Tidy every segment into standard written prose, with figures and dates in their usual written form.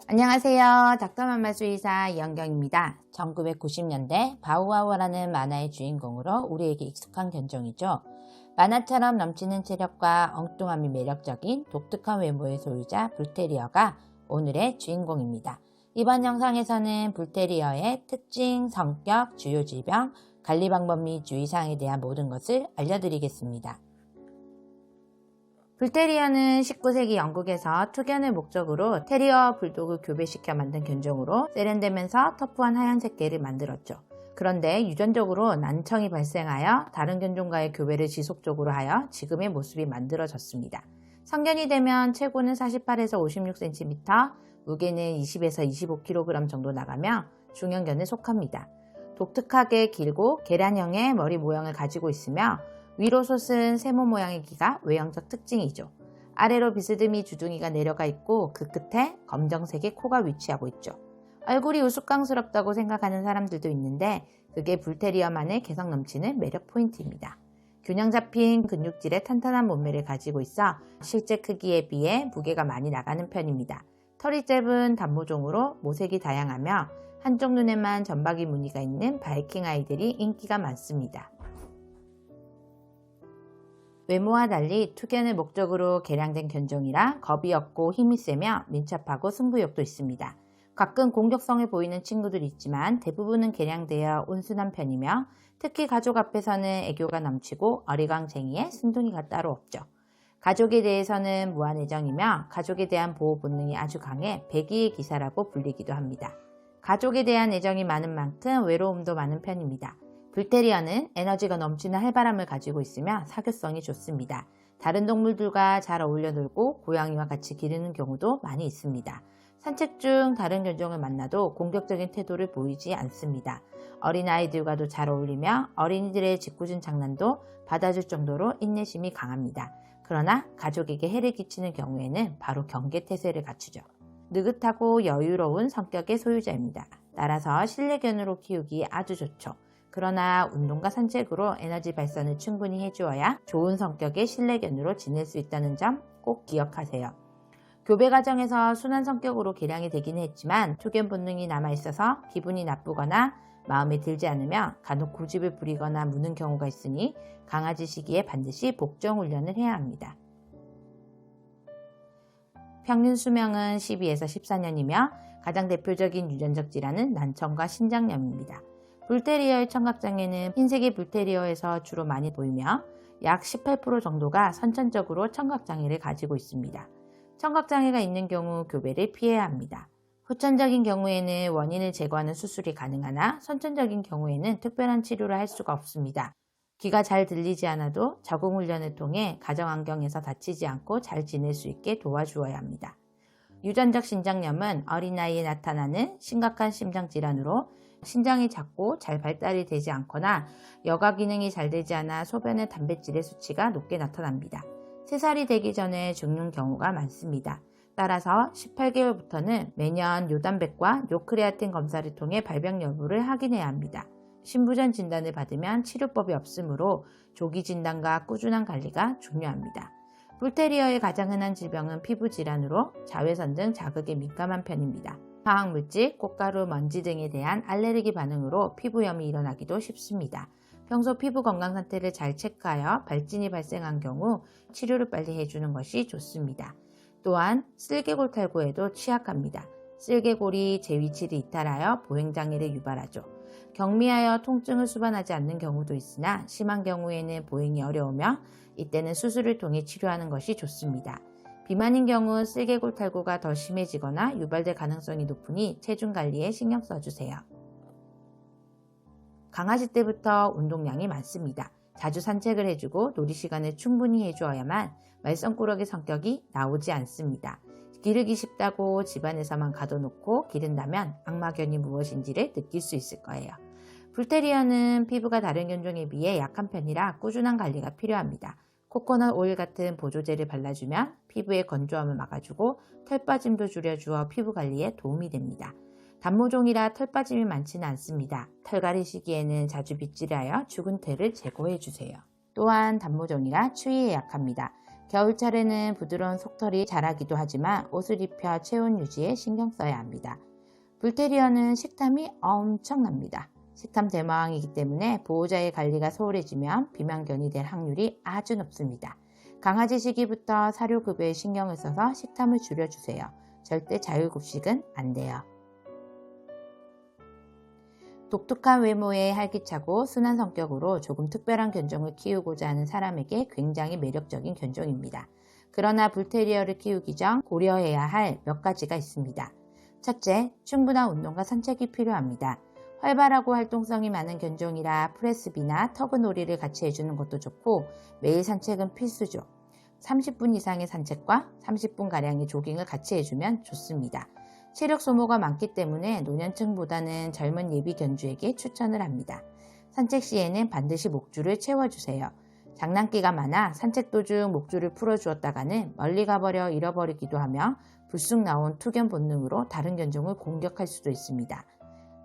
안녕하세요. 닥터맘마 수의사 이영경입니다. 1990년대 바우아우라는 만화의 주인공으로 우리에게 익숙한 견종이죠. 만화처럼 넘치는 체력과 엉뚱함이 매력적인 독특한 외모의 소유자 불테리어가 오늘의 주인공입니다. 이번 영상에서는 불테리어의 특징, 성격, 주요 질병, 관리 방법 및 주의사항에 대한 모든 것을 알려드리겠습니다. 불테리어는 19세기 영국에서 투견을 목적으로 테리어와 불독을 교배시켜 만든 견종으로 세련되면서 터프한 하얀색 개를 만들었죠. 그런데 유전적으로 난청이 발생하여 다른 견종과의 교배를 지속적으로 하여 지금의 모습이 만들어졌습니다. 성견이 되면 최고는 48에서 56cm, 무게는 20에서 25kg 정도 나가며 중형견에 속합니다. 독특하게 길고 계란형의 머리 모양을 가지고 있으며 위로 솟은 세모 모양의 귀가 외형적 특징이죠. 아래로 비스듬히 주둥이가 내려가 있고 그 끝에 검정색의 코가 위치하고 있죠. 얼굴이 우스꽝스럽다고 생각하는 사람들도 있는데 그게 불테리어만의 개성 넘치는 매력 포인트입니다. 균형 잡힌 근육질의 탄탄한 몸매를 가지고 있어 실제 크기에 비해 무게가 많이 나가는 편입니다. 털이 짧은 단모종으로 모색이 다양하며 한쪽 눈에만 점박이 무늬가 있는 바이킹 아이들이 인기가 많습니다. 외모와 달리 투견을 목적으로 개량된 견종이라 겁이 없고 힘이 세며 민첩하고 승부욕도 있습니다. 가끔 공격성을 보이는 친구들이 있지만 대부분은 개량되어 온순한 편이며 특히 가족 앞에서는 애교가 넘치고 어리광쟁이에 순둥이가 따로 없죠. 가족에 대해서는 무한애정이며 가족에 대한 보호 본능이 아주 강해 백의의 기사라고 불리기도 합니다. 가족에 대한 애정이 많은 만큼 외로움도 많은 편입니다. 불테리어는 에너지가 넘치는 활발함을 가지고 있으며 사교성이 좋습니다. 다른 동물들과 잘 어울려 놀고 고양이와 같이 기르는 경우도 많이 있습니다. 산책 중 다른 견종을 만나도 공격적인 태도를 보이지 않습니다. 어린아이들과도 잘 어울리며 어린이들의 짓궂은 장난도 받아줄 정도로 인내심이 강합니다. 그러나 가족에게 해를 끼치는 경우에는 바로 경계태세를 갖추죠. 느긋하고 여유로운 성격의 소유자입니다. 따라서 실내견으로 키우기 아주 좋죠. 그러나 운동과 산책으로 에너지 발산을 충분히 해주어야 좋은 성격의 실내견으로 지낼 수 있다는 점 꼭 기억하세요. 교배 과정에서 순한 성격으로 개량이 되기는 했지만 투견 본능이 남아있어서 기분이 나쁘거나 마음에 들지 않으며 간혹 고집을 부리거나 무는 경우가 있으니 강아지 시기에 반드시 복종 훈련을 해야 합니다. 평균 수명은 12에서 14년이며 가장 대표적인 유전적 질환은 난청과 신장염입니다. 불테리어의 청각장애는 흰색의 불테리어에서 주로 많이 보이며 약 18% 정도가 선천적으로 청각장애를 가지고 있습니다. 청각장애가 있는 경우 교배를 피해야 합니다. 후천적인 경우에는 원인을 제거하는 수술이 가능하나 선천적인 경우에는 특별한 치료를 할 수가 없습니다. 귀가 잘 들리지 않아도 적응훈련을 통해 가정환경에서 다치지 않고 잘 지낼 수 있게 도와주어야 합니다. 유전적 신장염은 어린아이에 나타나는 심각한 심장질환으로 신장이 작고 잘 발달이 되지 않거나 여가 기능이 잘 되지 않아 소변의 단백질의 수치가 높게 나타납니다. 3살이 되기 전에 죽는 경우가 많습니다. 따라서 18개월부터는 매년 요단백과 요크레아틴 검사를 통해 발병 여부를 확인해야 합니다. 신부전 진단을 받으면 치료법이 없으므로 조기 진단과 꾸준한 관리가 중요합니다. 불테리어의 가장 흔한 질병은 피부 질환으로 자외선 등 자극에 민감한 편입니다. 화학물질, 꽃가루, 먼지 등에 대한 알레르기 반응으로 피부염이 일어나기도 쉽습니다. 평소 피부 건강 상태를 잘 체크하여 발진이 발생한 경우 치료를 빨리 해주는 것이 좋습니다. 또한 쓸개골 탈구에도 취약합니다. 쓸개골이 제 위치를 이탈하여 보행장애를 유발하죠. 경미하여 통증을 수반하지 않는 경우도 있으나 심한 경우에는 보행이 어려우며 이때는 수술을 통해 치료하는 것이 좋습니다. 비만인 경우 쓸개골 탈구가 더 심해지거나 유발될 가능성이 높으니 체중 관리에 신경 써주세요. 강아지 때부터 운동량이 많습니다. 자주 산책을 해주고 놀이 시간을 충분히 해주어야만 말썽꾸러기 성격이 나오지 않습니다. 기르기 쉽다고 집안에서만 가둬놓고 기른다면 악마견이 무엇인지를 느낄 수 있을 거예요. 불테리어는 피부가 다른 견종에 비해 약한 편이라 꾸준한 관리가 필요합니다. 코코넛 오일 같은 보조제를 발라주면 피부의 건조함을 막아주고 털빠짐도 줄여주어 피부 관리에 도움이 됩니다. 단모종이라 털빠짐이 많지는 않습니다. 털갈이 시기에는 자주 빗질하여 죽은 털을 제거해주세요. 또한 단모종이라 추위에 약합니다. 겨울철에는 부드러운 속털이 자라기도 하지만 옷을 입혀 체온 유지에 신경 써야 합니다. 불테리어는 식탐이 엄청납니다. 식탐 대마왕이기 때문에 보호자의 관리가 소홀해지면 비만견이 될 확률이 아주 높습니다. 강아지 시기부터 사료급여에 신경을 써서 식탐을 줄여주세요. 절대 자율급식은 안 돼요. 독특한 외모에 활기차고 순한 성격으로 조금 특별한 견종을 키우고자 하는 사람에게 굉장히 매력적인 견종입니다. 그러나 불테리어를 키우기 전 고려해야 할 몇 가지가 있습니다. 첫째, 충분한 운동과 산책이 필요합니다. 활발하고 활동성이 많은 견종이라 프레스비나 터그놀이를 같이 해주는 것도 좋고 매일 산책은 필수죠. 30분 이상의 산책과 30분가량의 조깅을 같이 해주면 좋습니다. 체력 소모가 많기 때문에 노년층보다는 젊은 예비 견주에게 추천을 합니다. 산책 시에는 반드시 목줄을 채워주세요. 장난기가 많아 산책 도중 목줄을 풀어주었다가는 멀리 가버려 잃어버리기도 하며 불쑥 나온 투견 본능으로 다른 견종을 공격할 수도 있습니다.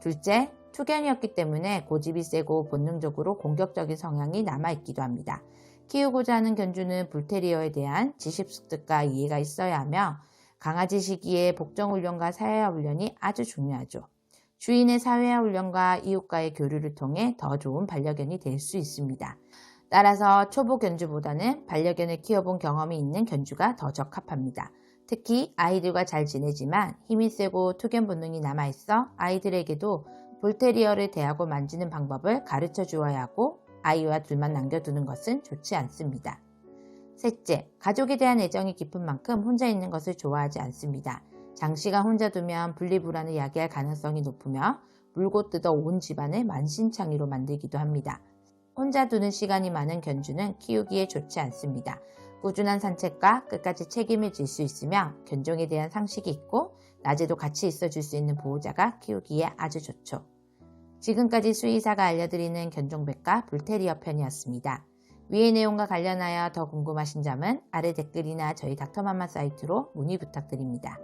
둘째, 투견이었기 때문에 고집이 세고 본능적으로 공격적인 성향이 남아있기도 합니다. 키우고자 하는 견주는 불테리어에 대한 지식 습득과 이해가 있어야 하며 강아지 시기에 복정훈련과 사회화훈련이 아주 중요하죠. 주인의 사회화훈련과 이웃과의 교류를 통해 더 좋은 반려견이 될 수 있습니다. 따라서 초보 견주보다는 반려견을 키워본 경험이 있는 견주가 더 적합합니다. 특히 아이들과 잘 지내지만 힘이 세고 투견 본능이 남아있어 아이들에게도 불테리어를 대하고 만지는 방법을 가르쳐 주어야 하고 아이와 둘만 남겨두는 것은 좋지 않습니다. 셋째, 가족에 대한 애정이 깊은 만큼 혼자 있는 것을 좋아하지 않습니다. 장시간 혼자 두면 분리불안을 야기할 가능성이 높으며 물고 뜯어 온 집안을 만신창이로 만들기도 합니다. 혼자 두는 시간이 많은 견주는 키우기에 좋지 않습니다. 꾸준한 산책과 끝까지 책임을 질 수 있으며 견종에 대한 상식이 있고 낮에도 같이 있어줄 수 있는 보호자가 키우기에 아주 좋죠. 지금까지 수의사가 알려드리는 견종백과 불테리어 편이었습니다. 위의 내용과 관련하여 더 궁금하신 점은 아래 댓글이나 저희 닥터맘마 사이트로 문의 부탁드립니다.